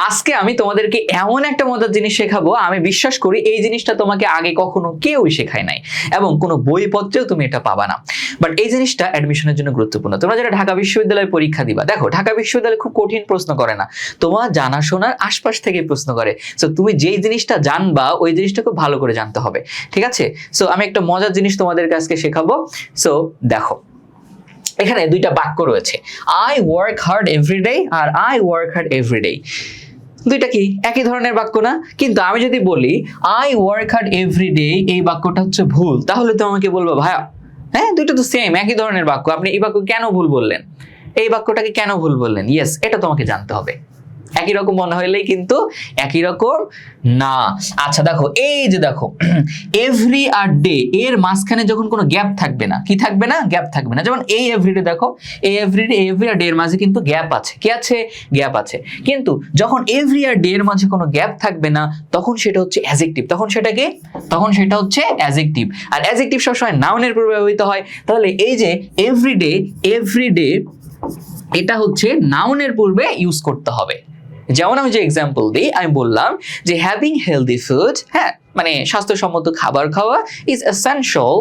আজকে আমি তোমাদেরকে এমন একটা মজার জিনিস শেখাবো, আমি বিশ্বাস করি এই জিনিসটা তোমাকে আগে কখনো কেউই শেখায় নাই এবং কোনো বইপত্রেও তুমি এটা পাবা না। বাট এই জিনিসটা অ্যাডমিশনের জন্য গুরুত্বপূর্ণ। তোমরা যারা ঢাকা বিশ্ববিদ্যালয়ে পরীক্ষা দিবা, দেখো ঢাকা বিশ্ববিদ্যালয়ে খুব কঠিন প্রশ্ন করে না, তোমার জানাশোনার আশপাশ থেকে প্রশ্ন করে। সো তুমি যেই জিনিসটা জানবা ওই জিনিসটা খুব ভালো করে জানতে হবে, ঠিক আছে? সো আমি একটা মজার জিনিস তোমাদেরকে আজকে শেখাবো। সো দেখো, এখানে দুইটা বাক্য রয়েছে, আই ওয়ার্ক হার্ড এভরিডে আর আই ওয়ার্ক হার্ড এভরিডে। দুইটা কি একই ধরনের বাক্য না? কিন্তু আমি যদি বলি আই ওয়ার্ক হার্ড এভরিডে, এই বাক্যটা হচ্ছে ভুল, তাহলে তো আমাকে বলবো ভাইয়া হ্যাঁ দুইটা তো সেম, একই ধরনের বাক্য, আপনি এই বাক্য কেন ভুল বললেন, এই বাক্যটাকে কেন ভুল বললেন? ইয়েস, এটা তোমাকে জানতে হবে। একই রকম মনে হইলেই কিন্তু একই রকম না। আচ্ছা দেখো, এই যে দেখো এভরি আর ডে, এর মাঝখানে যখন কোনো গ্যাপ থাকবে না, কি থাকবে না? গ্যাপ থাকবে না। যেমন এই এভরিডে, দেখো এই এভরিডে, এভরি আর ডে এর মাঝে কিন্তু গ্যাপ আছে, কি আছে? গ্যাপ আছে। কিন্তু যখন এভরি আর ডে এর মাঝে কোনো গ্যাপ থাকবে না, তখন সেটা হচ্ছে অ্যাডজেক্টিভ। তখন সেটাকে, তখন সেটা হচ্ছে অ্যাডজেক্টিভ। আর অ্যাডজেক্টিভ সবসময় নাউনের পূর্বে ব্যবহৃত হয়। তাহলে এই যে এভরিডে, এভরিডে এটা হচ্ছে নাউনের পূর্বে ইউজ করতে হবে। যেমন আমি যে এক্সাম্পল দিই, আমি বললাম যে হ্যাভিং হেলদি ফুড, হ্যাঁ মানে স্বাস্থ্যসম্মত খাবার খাওয়া, is essential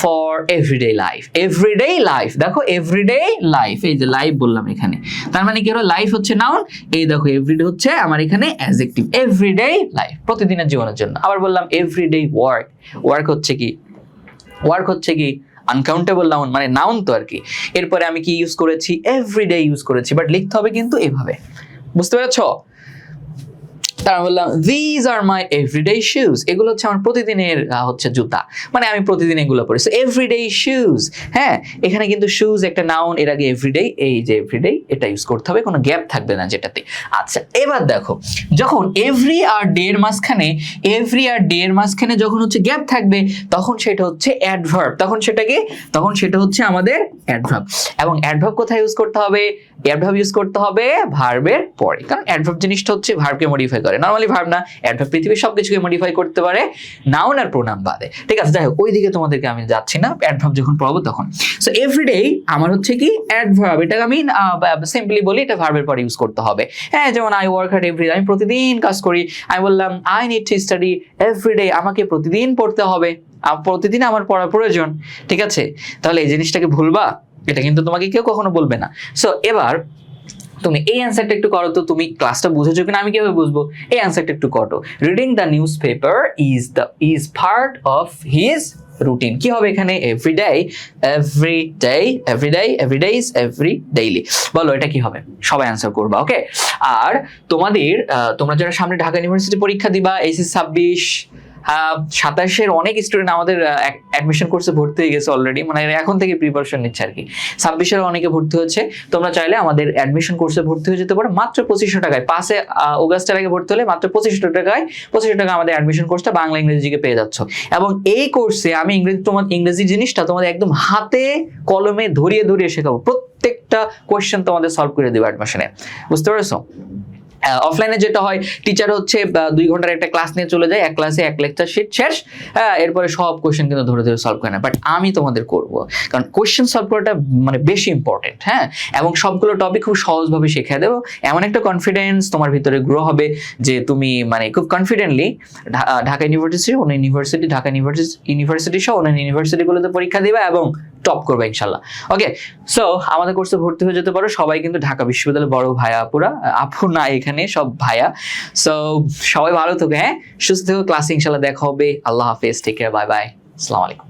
for everyday life. Everyday life, দেখো এভরিডে লাইফ, এই যে লাইফ বললাম এখানে, তার মানে কি হলো? লাইফ হচ্ছে নাউন, এই দেখো এভরিডে হচ্ছে আমার এখানে অ্যাডজেক্টিভ। এভরিডে লাইফ, প্রতিদিনের জীবনের জন্য। আবার বললাম এভরিডে ওয়ার্ক, ওয়ার্ক হচ্ছে কি? ওয়ার্ক হচ্ছে কি? আনকাউন্টেবল নাউন, মানে নাউন তো আর কি। এরপরে আমি কি ইউজ করেছি? এভরিডে ইউজ করেছি, বাট লিখতে হবে কিন্তু এভাবে, বুঝতে পেরেছো? তারপর বললাম these are my everyday shoes, এগুলো হচ্ছে আমার প্রতিদিনের হচ্ছে জুতা, মানে আমি প্রতিদিন এগুলো পরি। সো everyday shoes, হ্যাঁ এখানে কিন্তু shoes একটা নাউন, এর আগে everyday, এই যে everyday এটা ইউজ করতে হবে, কোনো গ্যাপ থাকবে না যেটাতে। আচ্ছা এবার দেখো, যখন every আর day এর মাঝখানে, every আর day এর মাঝখানে যখন হচ্ছে গ্যাপ থাকবে, তখন সেটা হচ্ছে অ্যাডভার্ব। তখন সেটাকে, তখন সেটা হচ্ছে আমাদের অ্যাডভার্ব। এবং অ্যাডভার্ব কোথায় ইউজ করতে হবে? অ্যাডভার্ব ইউজ করতে হবে ভার্বের পরে, কারণ অ্যাডভার্ব জিনিসটা হচ্ছে ভার্বকে মডিফাই করে। নরমালি ভার্ব না, অ্যাডভার্ব পৃথিবীর সবকিছুকে মডিফাই করতে পারে নাউন আর প্রোনাউন বাদে, ঠিক আছে? যাই হোক, ওইদিকে তোমাদেরকে আমি যাচ্ছি না, অ্যাডভার্ব যখন পড়াবো তখন। সো এভরিডে আমার হচ্ছে কি? অ্যাডভার্ব। এটাকে আমি সিম্পলি বলি এটা ভার্বের পরে ইউজ করতে হবে। হ্যাঁ যেমন আই ওয়ার্ক হার্ড এভরিডে, আমি প্রতিদিন কাজ করি। আমি বললাম I need to study everyday, আমাকে প্রতিদিন পড়তে হবে, প্রতিদিন আমার পড়া প্রয়োজন, ঠিক আছে? তাহলে এই জিনিসটাকে ভুলবা? এটা কিন্তু তোমাকে কেউ কখনো বলবে না। সো এবার তুমি এই অ্যান্সারটা একটু করো তো, তুমি ক্লাসটা বুঝেছো কিনা আমি কিভাবে বুঝবো? এই অ্যান্সারটা একটু করো। Reading the newspaper is part of his routine. কি হবে এখানে? Everyday, everyday, everyday, everydays, every daily. বলো এটা কি হবে? সবাই অ্যান্সার করবা, ওকে? আর তোমাদের তোমরা যারা সামনে ঢাকা ইউনিভার্সিটি পরীক্ষা দিবা, এইচএস 26, 27-এর অনেক স্টুডেন্ট আমাদের অ্যাডমিশন কোর্সে ভর্তি হয়ে গেছে অলরেডি, মানে এখন থেকে প্রিপারেশন নিচ্ছে আর কি। 26-এর অনেকে ভর্তি হচ্ছে, তোমরা চাইলে আমাদের অ্যাডমিশন কোর্সে ভর্তি হয়ে যেতে পারো মাত্র 2500 টাকায়। 5 অগাস্টের আগে ভর্তি হলে মাত্র 2500 টাকায়, 2500 টাকা আমাদের অ্যাডমিশন কোর্সটা বাংলা ইংরেজিকে পেয়ে যাচ্ছ। এবং এই কোর্সে আমি ইংরেজি জিনিসটা তোমাদের একদম হাতে কলমে ধরিয়ে ধরিয়ে শেখাবো, প্রত্যেকটা কোয়েশ্চেন তোমাদের সলভ করে দেবো অ্যাডমিশনে, বুঝতে পেরেছো? অফলাইনে যেটা হয়, টিচার হচ্ছে 2 ঘন্টার একটা ক্লাস নিয়ে চলে যায়, এক ক্লাসে 1 লেকচার শিট শেষ, এরপরে সব কোশ্চেন কিন্তু ধরে ধরে সলভ করে না। বাট আমি তোমাদের করব, কারণ কোশ্চেন সলভ করাটা মানে বেশি ইম্পর্টেন্ট, হ্যাঁ। এবং সবগুলো টপিক খুব সহজভাবে শিখিয়ে দেবো, এমন একটা কনফিডেন্স তোমার ভিতরে গ্রো হবে যে তুমি মানে খুব কনফিডেন্টলি ঢাকা ইউনিভার্সিটি, অন্য ইউনিভার্সিটি, ঢাকা ইউনিভার্সিটি সহ অন্য ইউনিভার্সিটিগুলোতে পরীক্ষা দিবা এবং টপ করবে ইনশাল্লাহ, ওকে? সো আমাদের কোর্সে ভর্তি হয়ে যেতে পারো সবাই, কিন্তু ঢাকা বিশ্ববিদ্যালয়ের বড় ভাইয়া আপুরা, আপু না এখানে সব ভাইয়া। সো সবাই ভালো থেকো, হ্যাঁ সুস্থ থেকো, ক্লাসে ইনশাল্লাহ দেখা হবে। আল্লাহ হাফেজ, টেক কেয়ার, বাই বাই, আসসালামু আলাইকুম।